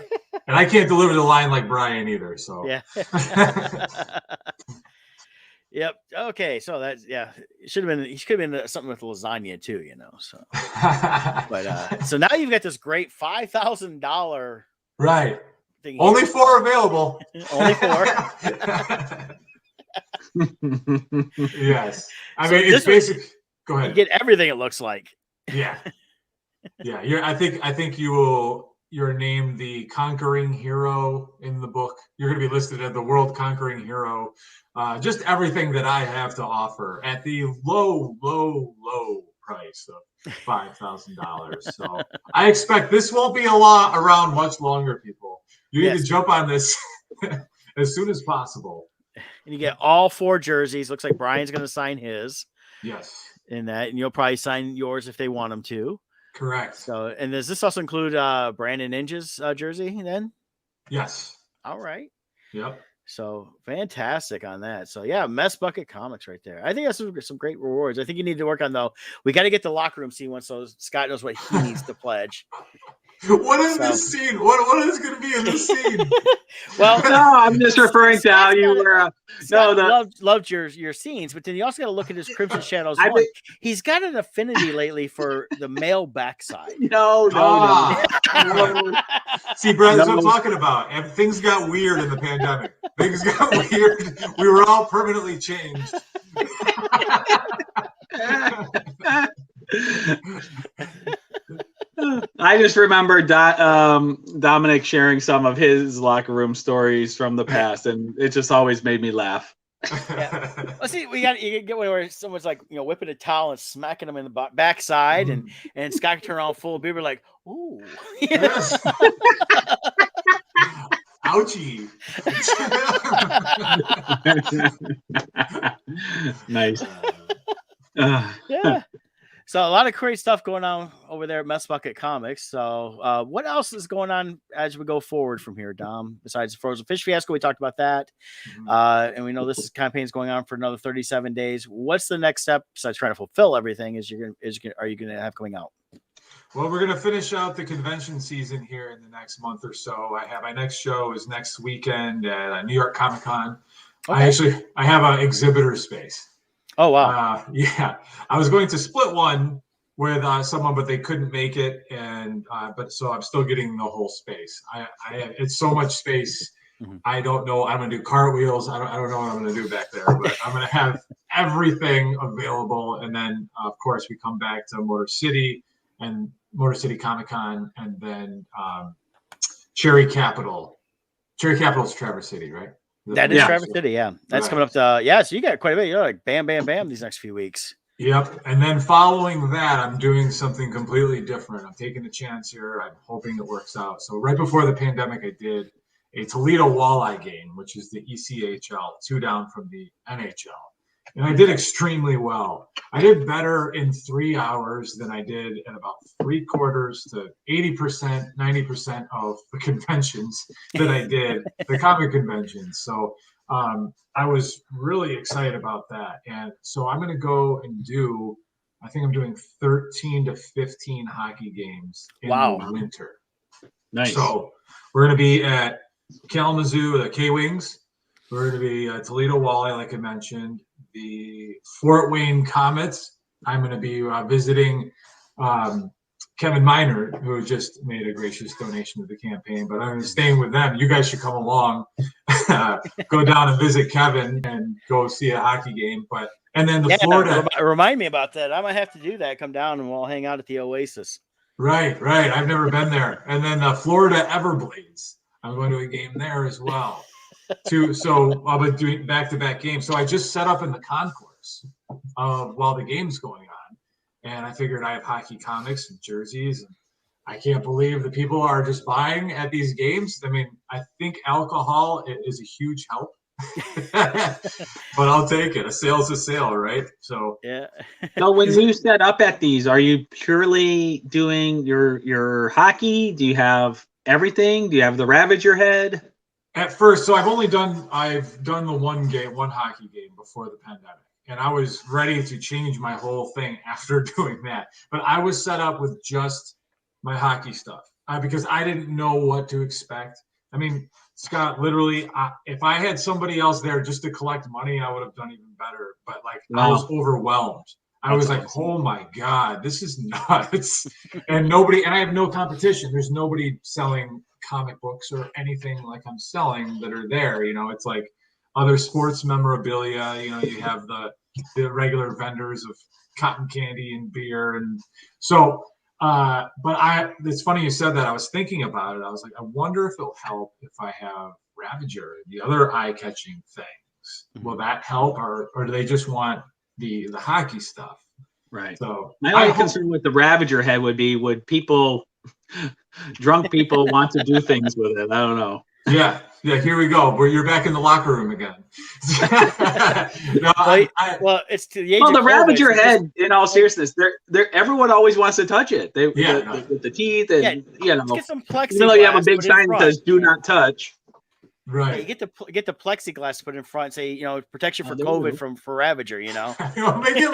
And I can't deliver the line like Brian either. So. Yeah. Yep. Okay. So that's He should have been something with lasagna too, So. But so now you've got this great $5,000. Right. Only 4 available. Only 4. Yes. I mean, it's basic. Go ahead. You get everything, it looks like. Yeah. Yeah. I think you're named the conquering hero in the book. You're going to be listed as the world conquering hero. Just everything that I have to offer at the low price of $5,000. So I expect this won't be around much longer, people. You need to jump on this as soon as possible. And you get all 4 jerseys. Looks like Brian's going to sign his. Yes. In that, and you'll probably sign yours if they want him to. Correct. So, and does this also include Brandon Inge's jersey then? Yes. All right. Yep. So fantastic on that. So yeah, Mess Bucket Comics right there. I think that's some great rewards. I think you need to work on though. We got to get the locker room scene one so Scott knows what he needs to pledge. What is this scene? What is going to be in this scene? Well, no, I'm just referring to how you were. Loved your scenes, but then you also got to look at his Crimson Shadows one. He's got an affinity lately for the male backside. No. See, Brad, that's what I'm talking about. And things got weird in the pandemic. Things got weird. We were all permanently changed. I just remember Dominic sharing some of his locker room stories from the past, and it just always made me laugh. Yeah. Well, see, you get one where someone's like, whipping a towel and smacking him in the backside, and Scott can turn around full of beer, like, ooh. Yes. Ouchie. Nice. Yeah. So a lot of great stuff going on over there at Mess Bucket Comics. So what else is going on as we go forward from here, Dom? Besides the Frozen Fish Fiasco, we talked about that. And we know this campaign is going on for another 37 days. What's the next step besides trying to fulfill everything are you going to have coming out? Well, we're going to finish out the convention season here in the next month or so. My next show is next weekend at New York Comic Con. Okay. I have an exhibitor space. Oh, wow. Yeah, I was going to split one with someone, but they couldn't make it, and so I'm still getting the whole space. It's so much space. I don't know. I'm gonna do cartwheels. I don't know what I'm gonna do back there, but I'm gonna have everything available. And then of course we come back to Motor City Comic Con, and then Cherry Capital. Cherry Capital is Traverse City, right? That is Traverse City, yeah. That's coming up to, so you got quite a bit. You're like bam, bam, bam these next few weeks. Yep. And then following that, I'm doing something completely different. I'm taking a chance here. I'm hoping it works out. So right before the pandemic, I did a Toledo Walleye game, which is the ECHL, 2 down from the NHL. And I did extremely well. I did better in 3 hours than I did in about 3/4 to 80%, 90% of the conventions that I did, the comic conventions. So I was really excited about that. And so I'm going to go and I think I'm doing 13 to 15 hockey games in the winter. Nice. So we're going to be at Kalamazoo, the K-Wings. We're going to be at Toledo Walleye, like I mentioned. The Fort Wayne Comets. I'm going to be visiting Kevin Miner, who just made a gracious donation to the campaign, but I'm staying with them. You guys should come along, go down and visit Kevin and go see a hockey game. And then Florida. Remind me about that. I might have to do that. Come down and we'll hang out at the Oasis. Right. I've never been there. And then the Florida Everblades. I'm going to a game there as well. So I'll be doing back-to-back games. So I just set up in the concourse while the game's going on, and I figured I have hockey comics and jerseys, and I can't believe the people are just buying at these games. I mean, I think alcohol is a huge help, but I'll take it. A sale's a sale, right? So yeah. So when you set up at these, are you purely doing your hockey? Do you have everything? Do you have the Ravager head? At first, so I've done the one hockey game before the pandemic, and I was ready to change my whole thing after doing that. But I was set up with just my hockey stuff because I didn't know what to expect. I mean, Scott, literally, if I had somebody else there just to collect money, I would have done even better. But I was overwhelmed. I was like, oh my God, this is nuts. And I have no competition. There's nobody selling comic books or anything like I'm selling that are there. It's like other sports memorabilia. You have the regular vendors of cotton candy and beer. And so, it's funny you said that. I was thinking about it. I was like, I wonder if it'll help if I have Ravager, the other eye-catching things. Will that help, or do they just want the hockey stuff? Right. So my only concern with the Ravager head would people, drunk people, want to do things with it. I don't know. Yeah. Here we go. You're back in the locker room again. It's to the age. Well, the Ravager head. In all seriousness, everyone always wants to touch it. With the teeth, and get some plexiglass. Even though you have a big sign that says "Do not touch." Right. Yeah, you get the plexiglass put in front, say protection for COVID for Ravager. We'll make it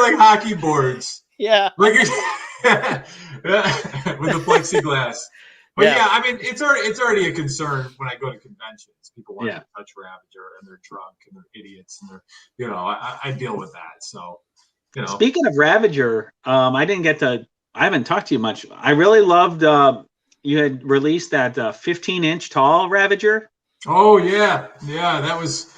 like hockey boards. Yeah. With the plexiglass. But I mean, it's already a concern when I go to conventions. People want to touch Ravager, and they're drunk and they're idiots, and they're I deal with that. So Speaking of Ravager, I haven't talked to you much. I really loved you had released that 15-inch tall Ravager. Oh yeah, I was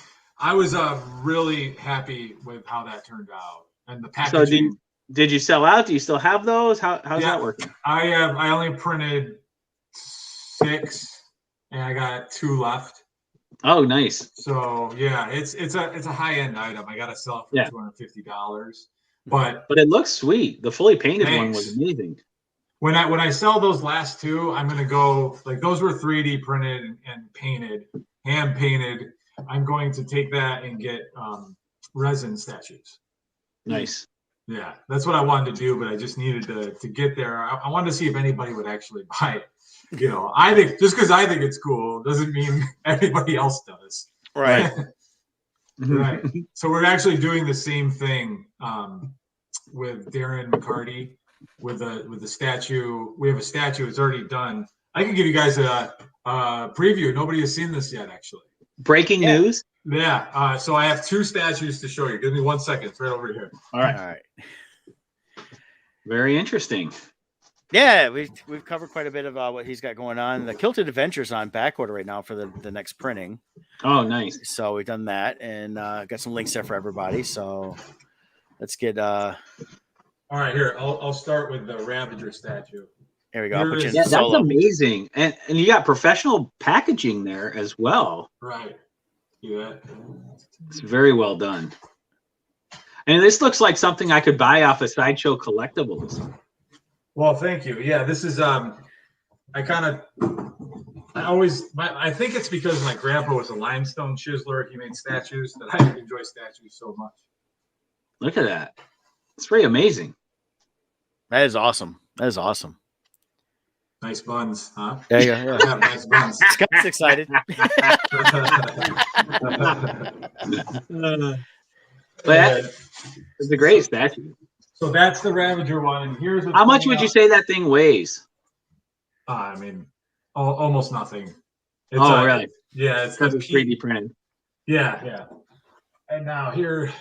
really happy with how that turned out, and the packaging. So did you sell out? Do you still have those? How's that working? I only printed 6, and I got 2 left. Oh, nice. So yeah, it's a high-end item. I gotta sell it for $250. But it looks sweet. The fully painted one was amazing. when I sell those last two, I'm gonna go like those were 3D printed and painted, hand painted. I'm going to take that and get resin statues. Nice. Yeah, that's what I wanted to do, but I just needed to get there. I wanted to see if anybody would actually buy it. You know, I think just because I think it's cool doesn't mean anybody else does. Right. Right. So we're actually doing the same thing with Darren McCarty with the statue. We have a statue. It's already done. I can give you guys a preview. Nobody has seen this yet, actually. Breaking news. Yeah. So I have two statues to show you. Give me 1 second. It's right over here. All right. All right. Very interesting. Yeah, we've covered quite a bit of what he's got going on. The Kilted Adventures on back order right now for the next printing. Oh, nice. So we've done that and got some links there for everybody. So let's get. All right, here. I'll start with the Ravager statue. Here we go. I'll put you in Yeah, that's solo. amazing, and you got professional packaging there as well. Right. See that? It's very well done. And this looks like something I could buy off of Sideshow Collectibles. Well, thank you. Yeah, this is I think it's because my grandpa was a limestone chiseler. He made statues that I enjoy statues so much. Look at that. It's pretty amazing. That is awesome. That is awesome. Nice buns, huh? There you go. Yeah. I have nice buns. Scott's excited. But it's a great statue. So that's the Ravager one, and here's How much would you say that thing weighs? I mean, almost nothing. It's, really? Yeah, it's Because it's 3D printed. Yeah. And now here.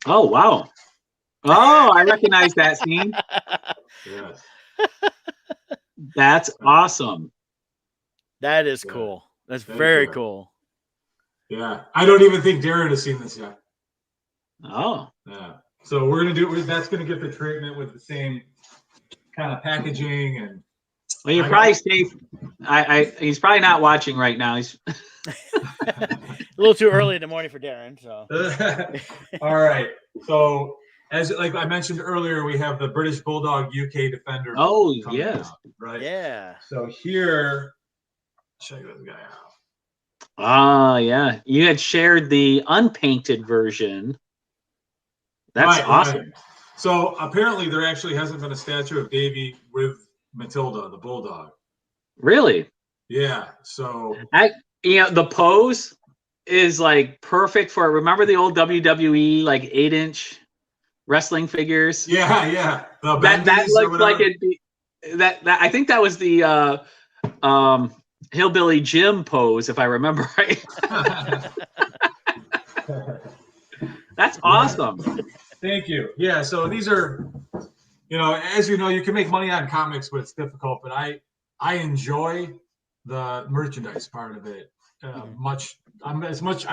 Oh, wow. Oh, I recognize that scene. Yes. That's awesome. That is Yeah. cool. That's Thank very you. cool. Yeah, I don't even think Darren has seen this yet. Oh, Yeah. So we're gonna do. That's gonna get the treatment with the same kind of packaging and. well, you're probably safe. He's probably not watching right now. He's A little too early in the morning for Darren. So All right. So as like I mentioned earlier, we have the British Bulldog UK Defender. Oh, coming yes. out, right. yeah. So here, check this guy out. Ah, yeah. You had shared the unpainted version. That's Right, awesome. right. So apparently there actually hasn't been a statue of Davy with Matilda, the bulldog. Really? Yeah. So The pose is like perfect for. Remember the old WWE like 8-inch wrestling figures? yeah. The That Bendies or looks like whatever. it. That I think that was the Hillbilly Jim pose, if I remember right. That's awesome. Thank you. Yeah. So these are, as you know, you can make money on comics, but it's difficult. But I enjoy the merchandise part of it much. I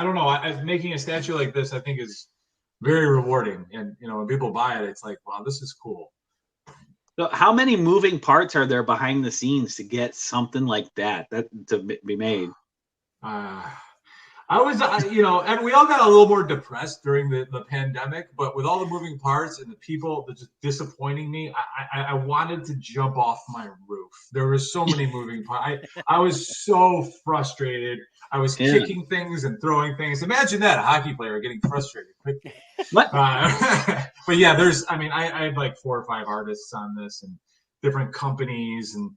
don't know. Making a statue like this, I think, is very rewarding. And when people buy it, it's like, wow, this is cool. So how many moving parts are there behind the scenes to get something like that to be made? I was, and we all got a little more depressed during the pandemic, but with all the moving parts and the people that just disappointing me, I wanted to jump off my roof. There were so many moving parts. I was so frustrated. I was kicking things and throwing things. Imagine that, a hockey player getting frustrated quickly. What? But yeah, I had like 4 or 5 artists on this and different companies and,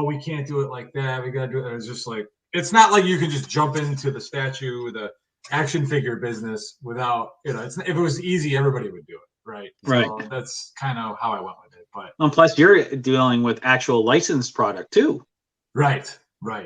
we can't do it like that. We got to do it. It was just like, it's not like you can just jump into the statue, the action figure business without, if it was easy, everybody would do it. Right. Right. So that's kind of how I went with it. But And plus, you're dealing with actual licensed product too. Right.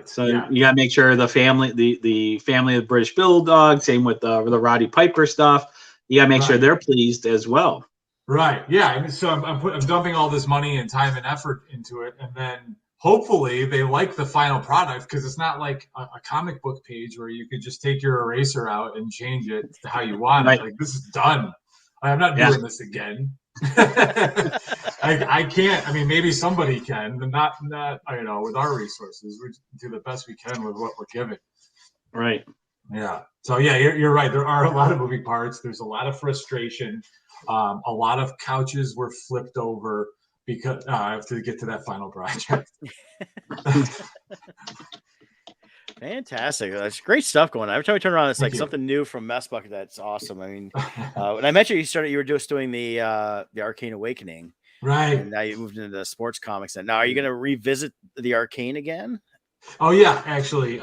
So you got to make sure the family, the family of British Bulldog, same with the Roddy Piper stuff. You got to make sure they're pleased as well. Right. Yeah. So I'm dumping all this money and time and effort into it, and then hopefully they like the final product, because it's not like a comic book page where you could just take your eraser out and change it to how you want it. Like, this is done. I'm not doing this again. I can't. I mean, maybe somebody can, but not with our resources. We do the best we can with what we're given. Right. Yeah. So yeah, you're right. There are a lot of moving parts. There's a lot of frustration. A lot of couches were flipped over because I have to get to that final project. Fantastic. That's great stuff going on. Every time we turn around, it's Thank like you. something new from Mess Bucket. That's awesome. I mean, when I met you, you were just doing the Arcane Awakening. Right. And now you moved into the sports comics. And now are you going to revisit the Arcane again? Oh yeah, actually,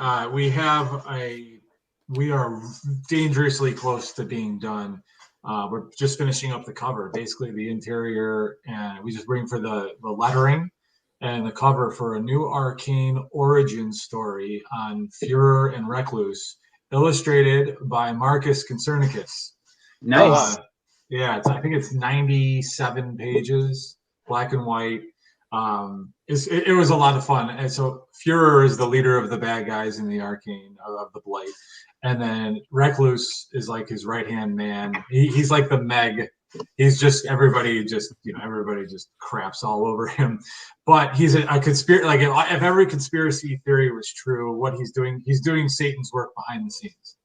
we are dangerously close to being done. We're just finishing up the cover, basically the interior, and we just bring for the lettering and the cover for a new Arcane origin story on Fuhrer and Recluse, illustrated by Marcus Concernicus. Nice. Yeah, I think it's 97 pages, black and white. It was a lot of fun. And so Fuhrer is the leader of the bad guys in the Arcane of the Blight, and then Recluse is like his right hand man. He's like the Meg. He's just everybody just craps all over him. But he's a conspiracy. Like if every conspiracy theory was true, what he's doing Satan's work behind the scenes.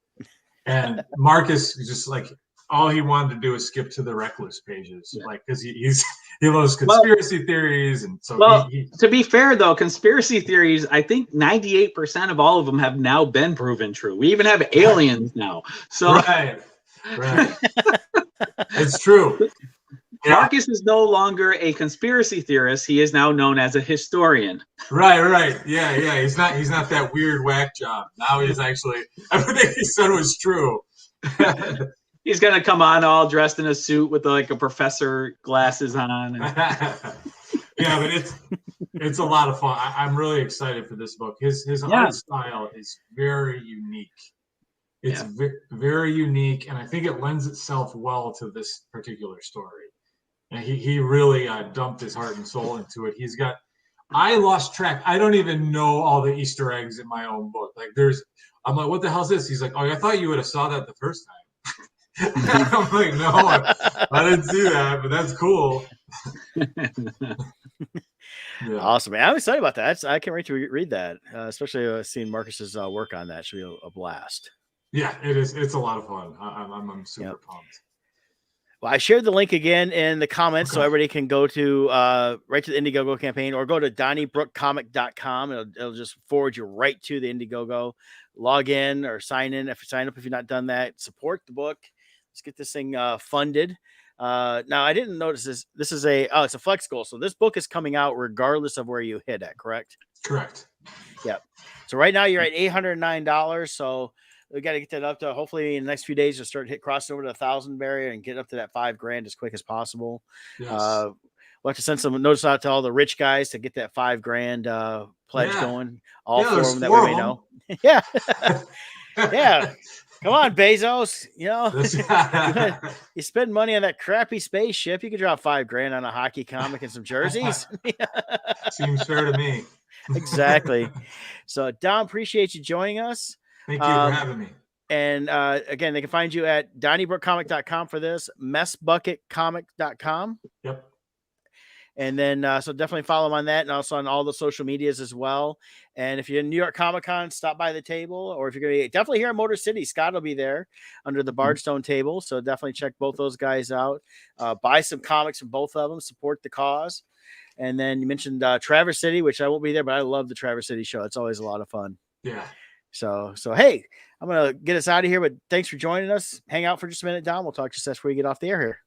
And Marcus is just like, all he wanted to do is skip to the Recluse pages, like because he loves conspiracy theories, and so. To be fair though, conspiracy theories, I think 98% of all of them have now been proven true. We even have aliens now. So right, it's true. Marcus is no longer a conspiracy theorist; he is now known as a historian. Right. Yeah. He's not that weird whack job. Now he's actually everything he said was true. He's gonna come on all dressed in a suit with like a professor glasses on. Yeah, but it's a lot of fun. I'm really excited for this book. His art style is very unique. It's very unique, and I think it lends itself well to this particular story. And he really dumped his heart and soul into it. I lost track. I don't even know all the Easter eggs in my own book. Like I'm like, what the hell is this? He's like, oh, I thought you would have saw that the first time. I'm like, no, I didn't see that, but that's cool. Yeah. Awesome, man. I'm excited about that. I can't wait to read that, especially seeing Marcus's work on that. Should be a blast. Yeah, it is. It's a lot of fun. I'm super pumped. Well, I shared the link again in the comments, so everybody can go to right to the Indiegogo campaign, or go to DonnybrookComic.com. It'll just forward you right to the Indiegogo. Log in or sign up if you've not done that. Support the book. Let's get this thing funded. Now, I didn't notice this. This is it's a flex goal. So this book is coming out regardless of where you hit at, correct? Correct. Yep. So right now you're at $809. So we got to get that up to, hopefully in the next few days, you'll start crossing over the 1,000 barrier and get up to that $5,000 as quick as possible. Yes. We'll have to send some notice out to all the rich guys to get that $5,000 pledge going. All four of them that we know. Yeah. Yeah. Come on, Bezos. You spend money on that crappy spaceship. You could drop $5,000 on a hockey comic and some jerseys. Seems fair to me. Exactly. So, Dom, appreciate you joining us. Thank you for having me. And again, they can find you at DonnybrookComic.com for this, messbucketcomic.com. Yep. And then, so definitely follow them on that, and also on all the social medias as well. And if you're in New York Comic Con, stop by the table, or if you're going to definitely here in Motor City, Scott will be there under the Bardstone table. So definitely check both those guys out. Buy some comics from both of them, support the cause. And then you mentioned Traverse City, which I won't be there, but I love the Traverse City show. It's always a lot of fun. Yeah. So hey, I'm going to get us out of here, but thanks for joining us. Hang out for just a minute, Dom. We'll talk just before you get off the air here.